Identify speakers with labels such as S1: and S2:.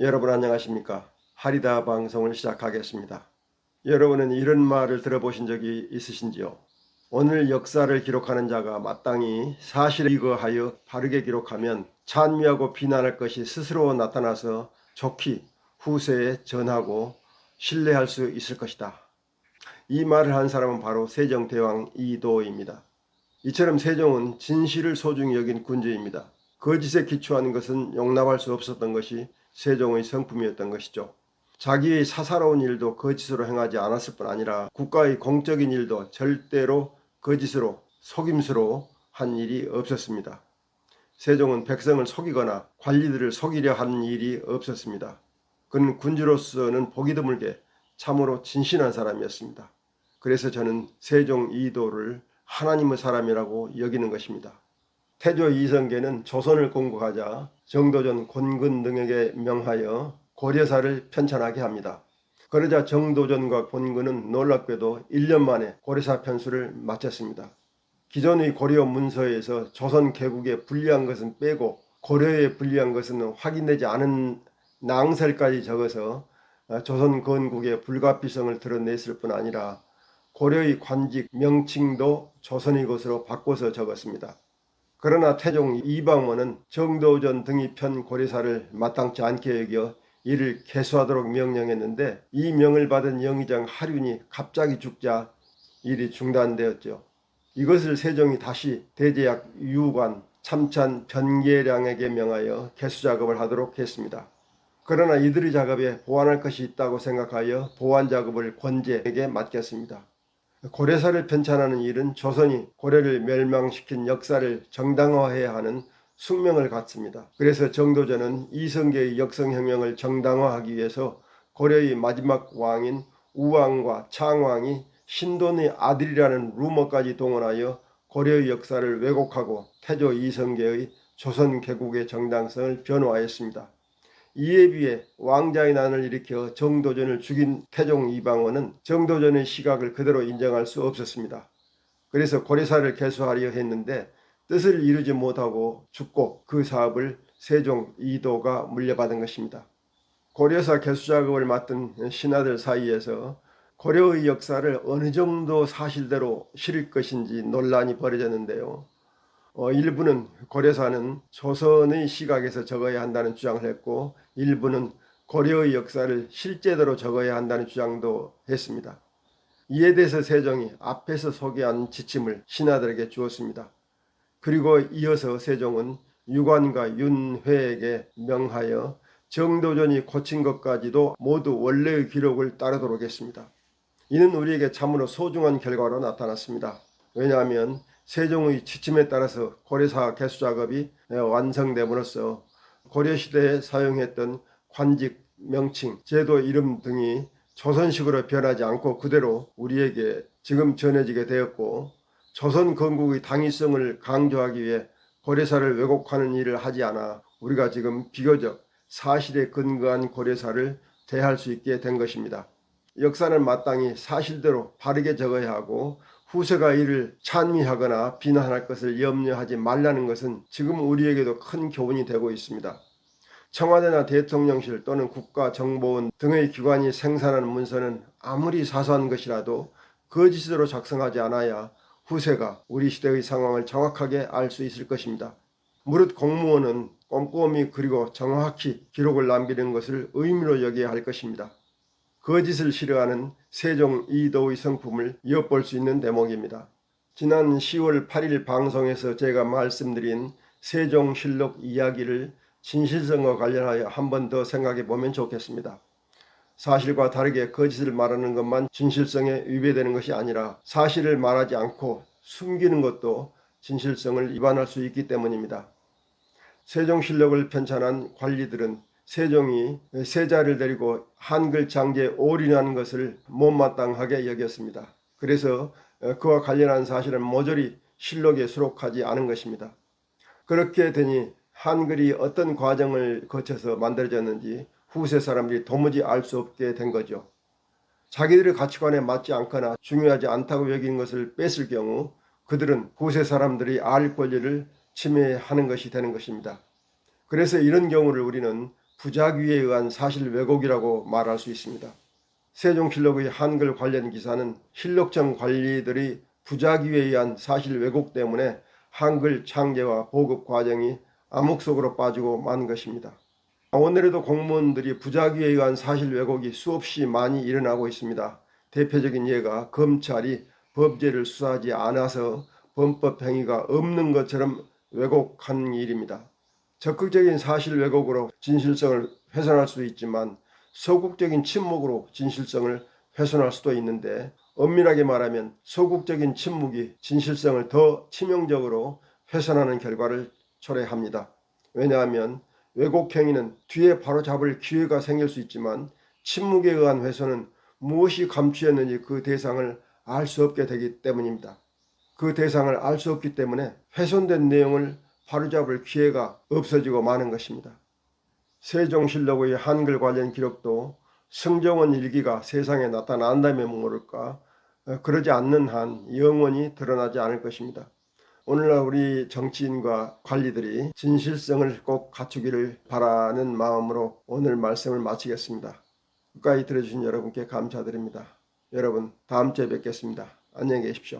S1: 여러분 안녕하십니까? 하리다 방송을 시작하겠습니다. 여러분은 이런 말을 들어보신 적이 있으신지요? 오늘 역사를 기록하는 자가 마땅히 사실에 의거하여 바르게 기록하면 찬미하고 비난할 것이 스스로 나타나서 좋게 후세에 전하고 신뢰할 수 있을 것이다. 이 말을 한 사람은 바로 세종대왕 이도입니다. 이처럼 세종은 진실을 소중히 여긴 군주입니다. 거짓에 기초하는 것은 용납할 수 없었던 것이 세종의 성품이었던 것이죠. 자기의 사사로운 일도 거짓으로 행하지 않았을 뿐 아니라 국가의 공적인 일도 절대로 거짓으로 속임수로 한 일이 없었습니다. 세종은 백성을 속이거나 관리들을 속이려 하는 일이 없었습니다. 그는 군주로서는 보기 드물게 참으로 진실한 사람이었습니다. 그래서 저는 세종 이도를 하나님의 사람이라고 여기는 것입니다. 태조 이성계는 조선을 공국하자 정도전, 권근 등에게 명하여 고려사를 편찬하게 합니다. 그러자 정도전과 권근은 놀랍게도 1년 만에 고려사 편수를 마쳤습니다. 기존의 고려 문서에서 조선 개국에 불리한 것은 빼고 고려에 불리한 것은 확인되지 않은 낭설까지 적어서 조선 건국의 불가피성을 드러냈을 뿐 아니라 고려의 관직 명칭도 조선의 것으로 바꿔서 적었습니다. 그러나 태종 이방원은 정도전 등이 편 고려사를 마땅치 않게 여겨 이를 개수하도록 명령했는데 이 명을 받은 영의정 하륜이 갑자기 죽자 일이 중단되었죠. 이것을 세종이 다시 대제약 유관 참찬 변계량에게 명하여 개수 작업을 하도록 했습니다. 그러나 이들의 작업에 보완할 것이 있다고 생각하여 보완 작업을 권제에게 맡겼습니다. 고려사를 편찬하는 일은 조선이 고려를 멸망시킨 역사를 정당화해야 하는 숙명을 갖습니다. 그래서 정도전은 이성계의 역성혁명을 정당화하기 위해서 고려의 마지막 왕인 우왕과 창왕이 신돈의 아들이라는 루머까지 동원하여 고려의 역사를 왜곡하고 태조 이성계의 조선 개국의 정당성을 변호하였습니다. 이에 비해 왕자의 난을 일으켜 정도전을 죽인 태종 이방원은 정도전의 시각을 그대로 인정할 수 없었습니다. 그래서 고려사를 개수하려 했는데 뜻을 이루지 못하고 죽고 그 사업을 세종 이도가 물려받은 것입니다. 고려사 개수 작업을 맡은 신하들 사이에서 고려의 역사를 어느 정도 사실대로 실을 것인지 논란이 벌어졌는데요. 일부는 고려사는 조선의 시각에서 적어야 한다는 주장을 했고 일부는 고려의 역사를 실제대로 적어야 한다는 주장도 했습니다. 이에 대해서 세종이 앞에서 소개한 지침을 신하들에게 주었습니다. 그리고 이어서 세종은 유관과 윤회에게 명하여 정도전이 고친 것까지도 모두 원래의 기록을 따르도록 했습니다. 이는 우리에게 참으로 소중한 결과로 나타났습니다. 왜냐하면 세종의 지침에 따라서 고려사 개수 작업이 완성됨으로써 고려시대에 사용했던 관직, 명칭, 제도 이름 등이 조선식으로 변하지 않고 그대로 우리에게 지금 전해지게 되었고 조선 건국의 당위성을 강조하기 위해 고려사를 왜곡하는 일을 하지 않아 우리가 지금 비교적 사실에 근거한 고려사를 대할 수 있게 된 것입니다. 역사는 마땅히 사실대로 바르게 적어야 하고 후세가 이를 찬미하거나 비난할 것을 염려하지 말라는 것은 지금 우리에게도 큰 교훈이 되고 있습니다. 청와대나 대통령실 또는 국가정보원 등의 기관이 생산하는 문서는 아무리 사소한 것이라도 거짓으로 작성하지 않아야 후세가 우리 시대의 상황을 정확하게 알 수 있을 것입니다. 무릇 공무원은 꼼꼼히 그리고 정확히 기록을 남기는 것을 의무로 여겨야 할 것입니다. 거짓을 싫어하는 세종 이도의 성품을 엿볼 수 있는 대목입니다. 지난 10월 8일 방송에서 제가 말씀드린 세종실록 이야기를 진실성과 관련하여 한 번 더 생각해 보면 좋겠습니다. 사실과 다르게 거짓을 말하는 것만 진실성에 위배되는 것이 아니라 사실을 말하지 않고 숨기는 것도 진실성을 위반할 수 있기 때문입니다. 세종실록을 편찬한 관리들은 세종이 세자를 데리고 한글 장제에 올인한 것을 못마땅하게 여겼습니다. 그래서 그와 관련한 사실은 모조리 실록에 수록하지 않은 것입니다. 그렇게 되니 한글이 어떤 과정을 거쳐서 만들어졌는지 후세 사람들이 도무지 알 수 없게 된 거죠. 자기들의 가치관에 맞지 않거나 중요하지 않다고 여긴 것을 뺐을 경우 그들은 후세 사람들이 알 권리를 침해하는 것이 되는 것입니다. 그래서 이런 경우를 우리는 부작위에 의한 사실 왜곡이라고 말할 수 있습니다. 세종실록의 한글 관련 기사는 실록청 관리들이 부작위에 의한 사실 왜곡 때문에 한글 창제와 보급 과정이 암흑 속으로 빠지고 만 것입니다. 오늘에도 공무원들이 부작위에 의한 사실 왜곡이 수없이 많이 일어나고 있습니다. 대표적인 예가 검찰이 범죄를 수사하지 않아서 범법 행위가 없는 것처럼 왜곡하는 일입니다. 적극적인 사실 왜곡으로 진실성을 훼손할 수도 있지만 소극적인 침묵으로 진실성을 훼손할 수도 있는데, 엄밀하게 말하면 소극적인 침묵이 진실성을 더 치명적으로 훼손하는 결과를 초래합니다. 왜냐하면 왜곡 행위는 뒤에 바로잡을 기회가 생길 수 있지만 침묵에 의한 훼손은 무엇이 감추였는지 그 대상을 알 수 없게 되기 때문입니다. 그 대상을 알 수 없기 때문에 훼손된 내용을 바로잡을 기회가 없어지고 마는 것입니다. 세종실록의 한글 관련 기록도 성정원 일기가 세상에 나타난다면 모를까, 그러지 않는 한 영원히 드러나지 않을 것입니다. 오늘날 우리 정치인과 관리들이 진실성을 꼭 갖추기를 바라는 마음으로 오늘 말씀을 마치겠습니다. 끝까지 들어주신 여러분께 감사드립니다. 여러분, 다음 주에 뵙겠습니다. 안녕히 계십시오.